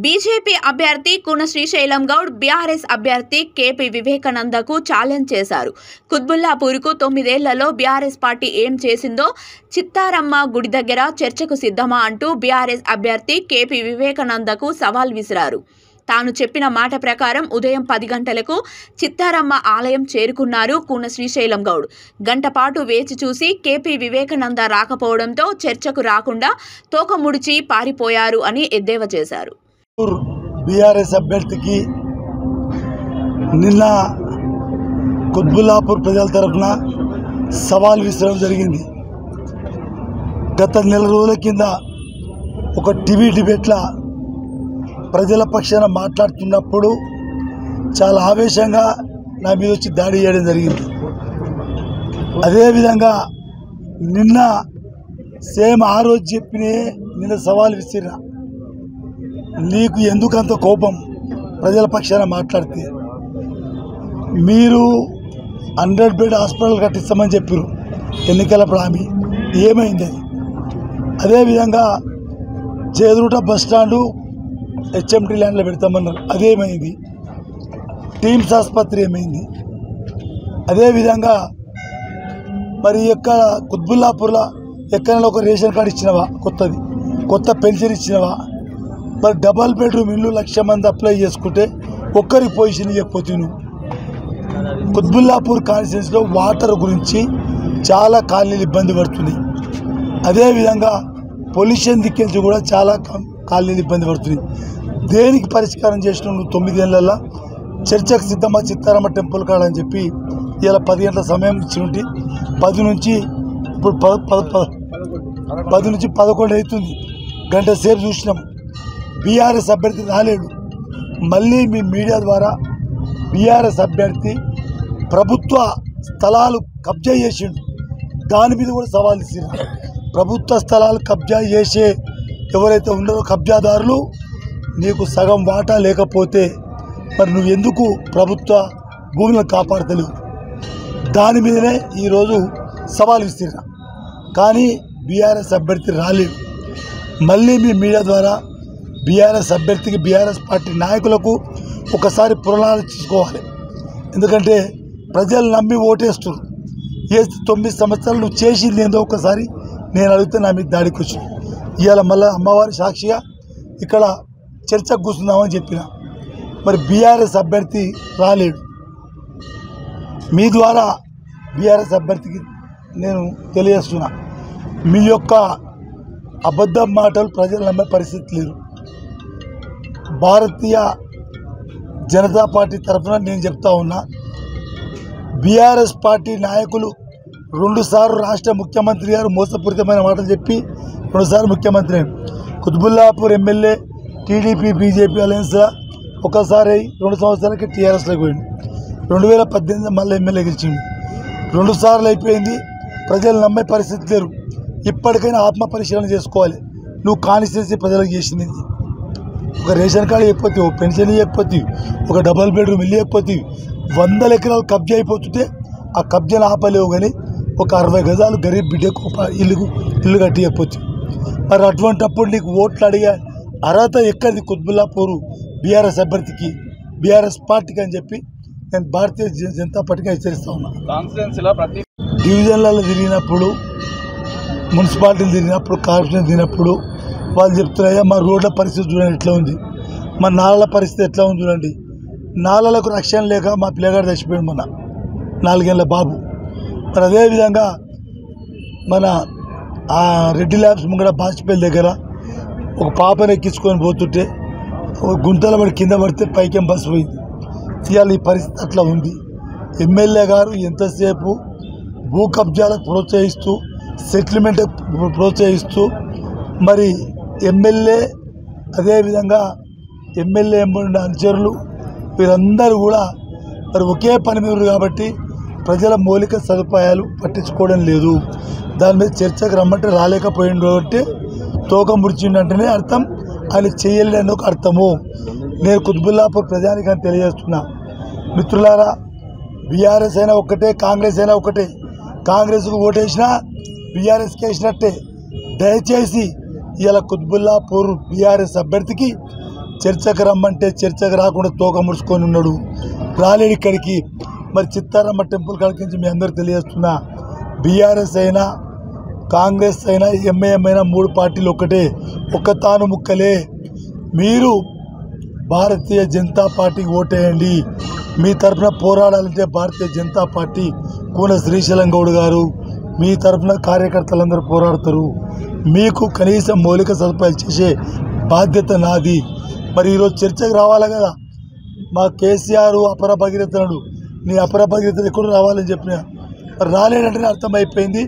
BJP అభ్యర్థి Koona Srisailam Goud BRS అభ్యర్థి KP వివేకానందకు challenge చేశారు. కుత్బుల్లాపూర్కు 9 ఏళ్లలో బీఆర్ఎస్ పార్టీ ఏం చేసిందో చిత్తారమ్మ గుడి దగ్గర చర్చకు సిద్ధమా అంటూ బీఆర్ఎస్ అభ్యర్థి కేపీ వివేకానందకు సవాల్ విసిరారు. తాను చెప్పిన మాట ప్రకారం ఉదయం 10 గంటలకు చిత్తారమ్మ ఆలయం చేరుకున్నారు కూన శ్రీశైలం గౌడ్. గంట పాటు వేచి చూసి కేపీ వివేకానంద రాకపోవడంతో చర్చకు రాకుండా తోక ముడిచి పారిపోయారు అని ఎద్దేవా చేశారు. బీఆర్ఎస్ అభ్యర్థికి నిన్న కుత్బుల్లాపూర్ ప్రజల తరఫున సవాల్ విసరడం జరిగింది. గత నెల రోజుల కింద ఒక టీవీ డిబేట్లా ప్రజల పక్షాన మాట్లాడుతున్నప్పుడు చాలా ఆవేశంగా నా మీద వచ్చి దాడి చేయడం జరిగింది. అదేవిధంగా నిన్న సేమ్ ఆ రోజు చెప్పినే నిన్న సవాల్ విసిరా, నీకు ఎందుకంత కోపం ప్రజల పక్షాన మాట్లాడితే? మీరు 100 బెడ్ హాస్పిటల్ కట్టిస్తామని చెప్పారు ఎన్నికలప్పుడు, హామీ ఏమైంది? అది అదేవిధంగా చేదురుట బస్టాండు హెచ్ఎంటీ ల్యాండ్లో పెడతామన్నారు, అదేమైంది? టీమ్స్ ఆసుపత్రి ఏమైంది? అదేవిధంగా మరి ఎక్కడ కుత్బుల్లాపూర్లో ఎక్కడైనా ఒక రేషన్ కార్డు ఇచ్చినవా? కొత్త పెన్షన్ ఇచ్చినవా? మరి డబల్ బెడ్రూమ్ ఇల్లు 1,00,000 మంది అప్లై చేసుకుంటే ఒక్కరికి పొజిషన్ ఇవ్వకపోతే నువ్వు. కుత్బుల్లాపూర్ కాన్స్టిట్యున్సీలో వాటర్ గురించి చాలా కాలనీలు ఇబ్బంది పడుతున్నాయి. అదేవిధంగా పొల్యూషన్ దిక్కించి కూడా చాలా కాలనీలు ఇబ్బంది పడుతున్నాయి. దేనికి పరిష్కారం చేసిన నువ్వు 9 ఏళ్ళల్లో చర్చకు సిద్ధమా చిత్తారమ్మ టెంపుల్ కాడని చెప్పి ఇలా 10 గంటల సమయం ఇచ్చి ఉంటే 10 నుంచి ఇప్పుడు 10 నుంచి 11 అవుతుంది. గంట సేపు చూసినాం. బీఆర్ఎస్ అభ్యర్థి రాలేడు. మళ్ళీ మీ మీడియా ద్వారా బీఆర్ఎస్ అభ్యర్థి ప్రభుత్వ స్థలాలు కబ్జా చేసిండు, దాని మీద కూడా సవాల్ ఇచ్చారు. ప్రభుత్వ స్థలాలు కబ్జా చేసే ఎవరైతే ఉన్నారో కబ్జాదారులు, నీకు సగం వాటా లేకపోతే మరి నువ్వు ఎందుకు ప్రభుత్వ భూములను కాపాడతలేవు? దాని మీదనే ఈరోజు సవాల్ విసిరా. కానీ బీఆర్ఎస్ అభ్యర్థి రాలేడు. మళ్ళీ మీ మీడియా ద్వారా బీఆర్ఎస్ అభ్యర్థికి బీఆర్ఎస్ పార్టీ నాయకులకు ఒకసారి పునరాలోచించుకోవాలి. ఎందుకంటే ప్రజలు నమ్మి ఓటేస్తున్నారు. 9 సంవత్సరాలు నువ్వు చేసింది ఏందో ఒకసారి నేను అడిగితే నా మీద దాడికి వచ్చి ఇవాళ మళ్ళీ అమ్మవారి సాక్షిగా ఇక్కడ చర్చకు కూర్చుందామని చెప్పిన. మరి బీఆర్ఎస్ అభ్యర్థి రాలేడు. మీ ద్వారా బీఆర్ఎస్ అభ్యర్థికి నేను తెలియజేస్తున్నా, మీ యొక్క అబద్ధ మాటలు ప్రజలు నమ్మే పరిస్థితి లేదు. భారతీయ జనతా పార్టీ తరఫున నేను చెప్తా ఉన్నా, బీఆర్ఎస్ పార్టీ నాయకులు 2 సార్లు రాష్ట్ర ముఖ్యమంత్రి గారు మోసపూరితమైన మాటలు చెప్పి 2 సార్లు ముఖ్యమంత్రి. కుత్బుల్లాపూర్ ఎమ్మెల్యే టీడీపీ బీజేపీ అలయన్స్లో ఒకసారి 2 సంవత్సరాలకి టీఆర్ఎస్లోకి పోయింది. 2018 మళ్ళీ ఎమ్మెల్యే గెలిచింది. 2 సార్లు అయిపోయింది. ప్రజలు నమ్మే పరిస్థితి లేరు. ఇప్పటికైనా ఆత్మ పరిశీలన చేసుకోవాలి. నువ్వు కాన్స్టిట్యున్సీ ప్రజలకు చేసింది ఒక రేషన్ కార్డు ఇవ్వకపోతే, ఒక పెన్షన్ ఇవ్వకపోతే, ఒక డబల్ బెడ్రూమ్ ఇల్లు ఇవ్వకపోతే, 100 ఎకరాలు కబ్జా అయిపోతుంటే ఆ కబ్జాను ఆపలేవు. కానీ ఒక 60 గజాలు గరీబ్ బిడ్డకు ఇల్లు కట్టి ఇవ్వకపోతే, మరి అటువంటిప్పుడు నీకు ఓట్లు అడిగే అర్హత ఎక్కడిది? కుత్బుల్లాపూర్ బీఆర్ఎస్ అభ్యర్థికి, బీఆర్ఎస్ పార్టీకి అని చెప్పి నేను భారతీయ జనతా పార్టీకి హెచ్చరిస్తా ఉన్నా. డివిజన్లలో తిరిగినప్పుడు, మున్సిపాలిటీలు తిరిగినప్పుడు, కార్పొరేషన్ తిరిగినప్పుడు వాళ్ళు చెప్తున్నాయా మా రోడ్ల పరిస్థితి చూడండి ఎట్లా ఉంది, మా నాళ్ళ పరిస్థితి ఎట్లా ఉంది చూడండి. నాళ్ళకు రక్షణ లేక మా పిల్లగాడు చచ్చిపోయాడు మొన్న, 4 ఏళ్ల బాబు. మరి అదేవిధంగా మన ఆ రెడ్డి ల్యాబ్స్ ముంగడ బాచిపల్లి దగ్గర ఒక పాపను ఎక్కించుకొని పోతుంటే గుంతల పడి కింద పడితే పైకేం బస్సు పోయింది. ఇవాళ ఈ పరిస్థితి అట్లా ఉంది. ఎమ్మెల్యే గారు ఎంతసేపు భూ కబ్జాలకు ప్రోత్సహిస్తూ, సెటిల్మెంట్ ప్రోత్సహిస్తూ, మరి ఎమ్మెల్యే అదేవిధంగా ఎమ్మెల్యే ఎంబడిన అనుచరులు వీరందరూ కూడా మరి ఒకే పని మీద కాబట్టి ప్రజల మౌలిక సదుపాయాలు పట్టించుకోవడం లేదు. దాని మీద చర్చకు రమ్మంటే రాలేకపోయిండు కాబట్టి తోక ముడిచిండంటేనే అర్థం ఆయన చేయలేని ఒక అర్థము. నేను కుత్బుల్లాపూర్ ప్రజానికని తెలియజేస్తున్నా, మిత్రులారా, బీఆర్ఎస్ అయినా ఒక్కటే, కాంగ్రెస్ అయినా ఒకటే. కాంగ్రెస్కు ఓటేసినా బీఆర్ఎస్కి వేసినట్టే. దయచేసి ఇలా కుత్బుల్లాపూర్ బీఆర్ఎస్ అభ్యర్థికి చర్చకు రమ్మంటే చర్చకు రాకుండా తోక ముడుచుకొని ఉన్నాడు, రాలేడు ఇక్కడికి. మరి చిత్తారమ్మ టెంపుల్ కాడికి మీ అందరూ తెలియజేస్తున్నా, బీఆర్ఎస్ అయినా కాంగ్రెస్ అయినా ఎంఐఎం అయినా 3 పార్టీలు ఒకటే, ఒక్క తాను ముక్కలే. మీరు భారతీయ జనతా పార్టీకి ఓటేయండి. మీ తరఫున పోరాడాలంటే భారతీయ జనతా పార్టీ కూన శ్రీశైలం గౌడ్ గారు మీ తరఫున కార్యకర్తలందరూ పోరాడతారు. మీకు కనీసం మౌలిక సదుపాయాలు చేసే బాధ్యత నాది. మరి ఈరోజు చర్చకు రావాలి కదా. మా కేసీఆర్ అపర భగీరథుడు, నీ అపర భగీరథుడు ఎక్కడ రావాలని చెప్పిన మరి రాలేడంటే అర్థమైపోయింది.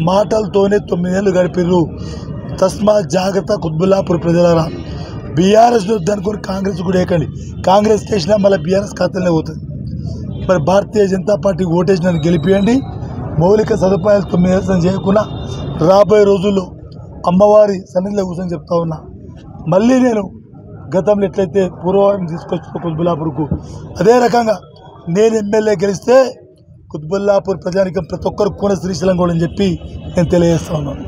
మాటలతోనే 9 ఏళ్ళు గడిపిర్రు. తస్మా జాగ్రత్త కుత్బుల్లాపూర్ ప్రజలారా. బీఆర్ఎస్ వద్దనుకొని కాంగ్రెస్ కూడా వేయకండి. కాంగ్రెస్ వేసినా మళ్ళీ బీఆర్ఎస్ ఖాతాలోనే పోతుంది. మరి భారతీయ జనతా పార్టీకి ఓటేసి నన్ను గెలిపియండి. మౌలిక సదుపాయాలు 9 ఏళ్ళు చేయకుండా రాబోయే రోజుల్లో అమ్మవారి సన్నిధిలో కూర్చొని చెప్తా ఉన్నా. మళ్ళీ నేను గతంలో ఎట్లయితే పూర్వం తీసుకొచ్చిన కుత్బుల్లాపూర్కు అదే రకంగా నేను ఎమ్మెల్యే గెలిస్తే కుత్బుల్లాపూర్ ప్రజానికం ప్రతి ఒక్కరు కూన శ్రీశైలం కూడా అని చెప్పి నేను తెలియజేస్తా ఉన్నాను.